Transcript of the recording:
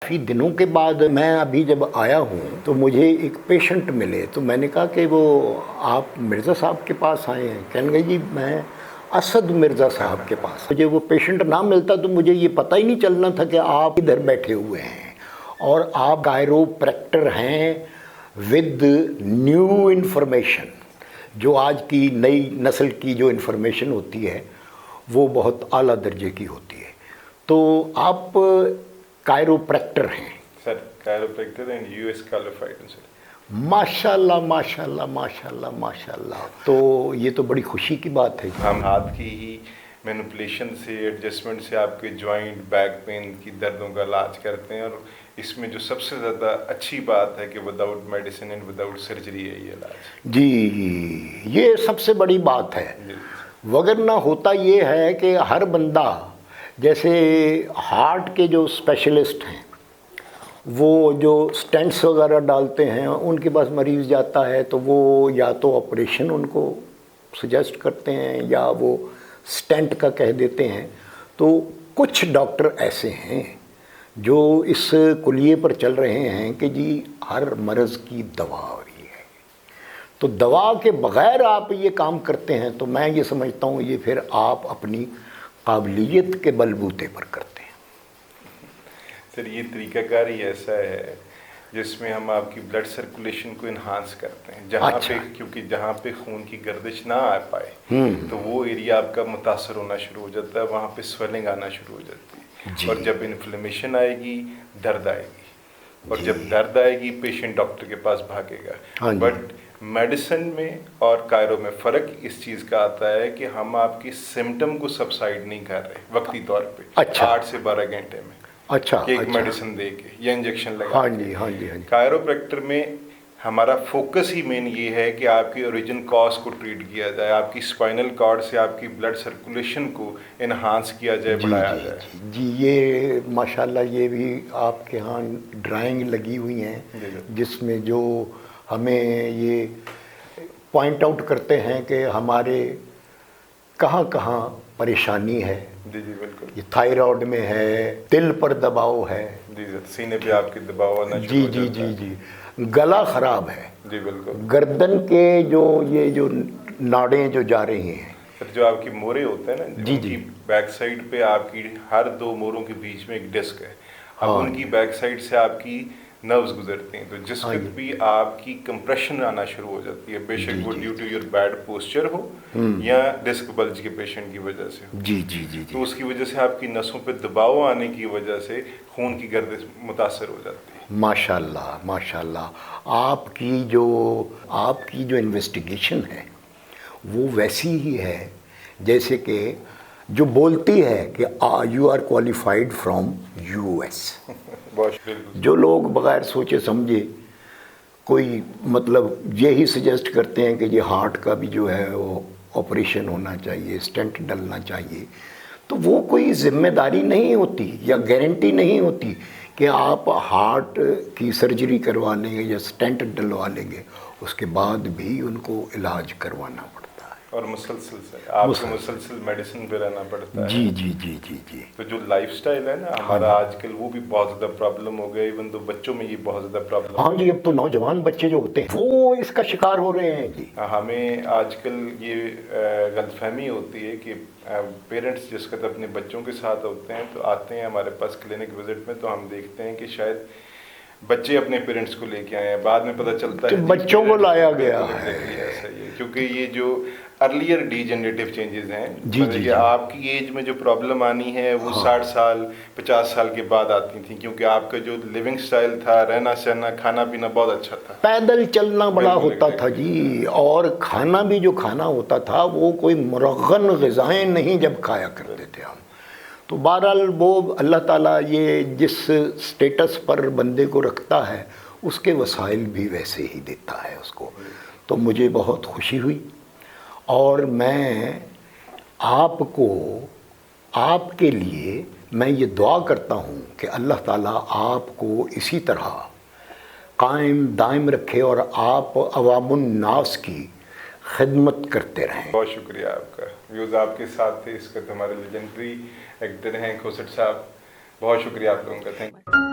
काफ़ी दिनों के बाद मैं अभी जब आया हूँ तो मुझे एक पेशेंट मिले, तो मैंने कहा कि वो आप मिर्ज़ा साहब के पास आए हैं। कहने लगे जी मैं असद मिर्ज़ा साहब के पास। मुझे वो पेशेंट ना मिलता तो मुझे ये पता ही नहीं चलना था कि आप इधर बैठे हुए हैं और आप कायरोप्रैक्टर हैं विद न्यू इन्फॉर्मेशन। जो आज की नई नस्ल की जो इन्फॉर्मेशन होती है वो बहुत आला दर्जे की होती है। तो आप कायरोप्रैक्टर हैं sir, chiropractor and US qualified sir. माशाल्लाह माशाल्लाह माशाल्लाह माशाल्लाह। तो ये तो बड़ी खुशी की बात है। हम हाथ की ही मैनिपुलेशन से, एडजस्टमेंट से आपके जॉइंट, बैक पेन की दर्दों का इलाज करते हैं। और इसमें जो सबसे ज़्यादा अच्छी बात है कि without medicine and without surgery है ये इलाज। जी, ये सबसे बड़ी बात है। वगरना होता ये है कि हर बंदा, जैसे हार्ट के जो स्पेशलिस्ट हैं वो जो स्टेंट्स वगैरह डालते हैं, उनके पास मरीज़ जाता है तो वो या तो ऑपरेशन उनको सजेस्ट करते हैं या वो स्टेंट का कह देते हैं। तो कुछ डॉक्टर ऐसे हैं जो इस कुलिये पर चल रहे हैं कि जी हर मर्ज़ की दवा हो रही है, तो दवा के बग़ैर आप ये काम करते हैं तो मैं ये समझता हूँ ये फिर आप अपनी काबिलियत के बलबूते पर करते हैं। सर, ये तरीक़ाकार ही ऐसा है जिसमें हम आपकी ब्लड सर्कुलेशन को इन्हांस करते हैं जहाँ पे, क्योंकि जहाँ पे खून की गर्दिश ना आ पाए तो वो एरिया आपका मुतासर होना शुरू हो जाता है, वहाँ पे स्वेलिंग आना शुरू हो जाती है। और जब इन्फ्लेमेशन आएगी दर्द आएगी, और जब दर्द आएगी पेशेंट डॉक्टर के पास भागेगा। बट मेडिसिन में और कायरो में फ़र्क इस चीज़ का आता है कि हम आपकी सिम्टम को सबसाइड नहीं कर रहे वक्ती तौर पे 8 से 12 घंटे में। एक मेडिसिन दे के या इंजेक्शन लगा। हाँ जी हाँ जी हाँ जी। कायरोप्रैक्टर में हमारा फोकस ही मेन ये है कि आपकी ओरिजिन कॉज को ट्रीट किया जाए, आपकी स्पाइनल कॉर्ड से आपकी ब्लड सर्कुलेशन को इन्हांस किया जाए, बढ़ाया जाए। जी, ये माशाल्लाह ये भी आपके यहाँ ड्राइंग लगी हुई हैं जिसमें जो हमें ये पॉइंट आउट करते हैं कि हमारे कहाँ कहाँ परेशानी है। जी जी बिल्कुल। ये थायराइड में है, दिल पर दबाव है, जी जी, सीने पे आपके दबाव आना शुरू जी जी जी जी, गला ख़राब है, जी बिल्कुल, गर्दन के जो ये जो नाड़ें जो जा रही हैं, सर जो आपकी मोरे होते हैं ना जी जी, बैक साइड पे आपकी हर 2 मोरों के बीच में एक डिस्क है। अब उनकी बैक साइड से आपकी नर्व्स गुजरती हैं, तो जिस वक्त भी आपकी कंप्रेशन आना शुरू हो जाती है, बेशक वो due to your bad posture हो या डिस्क बल्ज के पेशेंट की वजह से हो। जी जी जी, तो उसकी वजह से आपकी नसों पे दबाव आने की वजह से खून की गर्दिश मुतासर हो जाती है। माशाल्लाह माशाल्लाह। आपकी जो इन्वेस्टिगेशन है वो वैसी ही है जैसे कि जो बोलती है कि you are qualified from US. जो लोग बगैर सोचे समझे कोई मतलब यही सजेस्ट करते हैं कि ये हार्ट का भी जो है वो ऑपरेशन होना चाहिए, स्टेंट डलना चाहिए, तो वो कोई जिम्मेदारी नहीं होती या गारंटी नहीं होती कि आप हार्ट की सर्जरी करवा लेंगे या स्टेंट डलवा लेंगे, उसके बाद भी उनको इलाज करवाना पड़ता है और मुसलसल से आपको मुसलसल मेडिसिन पे रहना पड़ता है। जी जी जी जी जी। तो जो लाइफस्टाइल है ना हमारा आजकल, वो भी बहुत ज़्यादा प्रॉब्लम हो गया। इवन तो बच्चों में ये बहुत ज़्यादा प्रॉब्लम। हाँ जी, अब तो नौजवान बच्चे जो होते हैं वो इसका शिकार हो रहे हैं जी। हमें आजकल ये गलतफहमी होती है कि पेरेंट्स जिस वक्त अपने बच्चों के साथ होते हैं तो आते हैं हमारे पास क्लिनिक विजिट में, तो हम देखते हैं कि शायद बच्चे अपने पेरेंट्स को लेके आए हैं, बाद में पता चलता है बच्चों को लाया गया है। ऐसा ही है, क्योंकि ये जो अर्लियर डीजेनरेटिव चेंजेस हैं, जी जी, आपकी एज में जो प्रॉब्लम आनी है वो 60 साल 50 साल के बाद आती थी, क्योंकि आपका जो लिविंग स्टाइल था, रहना सहना, खाना पीना बहुत अच्छा था, पैदल चलना बड़ा होता था जी, और खाना भी जो खाना होता था वो कोई मुरगन ग़िज़ाएं नहीं जब खाया करते थे हम। तो बहरहाल वो अल्लाह ताला ये जिस स्टेटस पर बंदे को रखता है उसके वसाइल भी वैसे ही देता है उसको। तो मुझे बहुत खुशी हुई और मैं आपको, आपके लिए मैं ये दुआ करता हूँ कि अल्लाह ताला आपको इसी तरह कायम दायम रखे और आप अवामुन नास की खिदमत करते रहें। बहुत शुक्रिया आपका। व्यूज़ आपके साथ थे, इस वक्त हमारे लेजेंडरी एक्टर हैं खोसट साहब, बहुत शुक्रिया आप लोगों का, थैंक यू।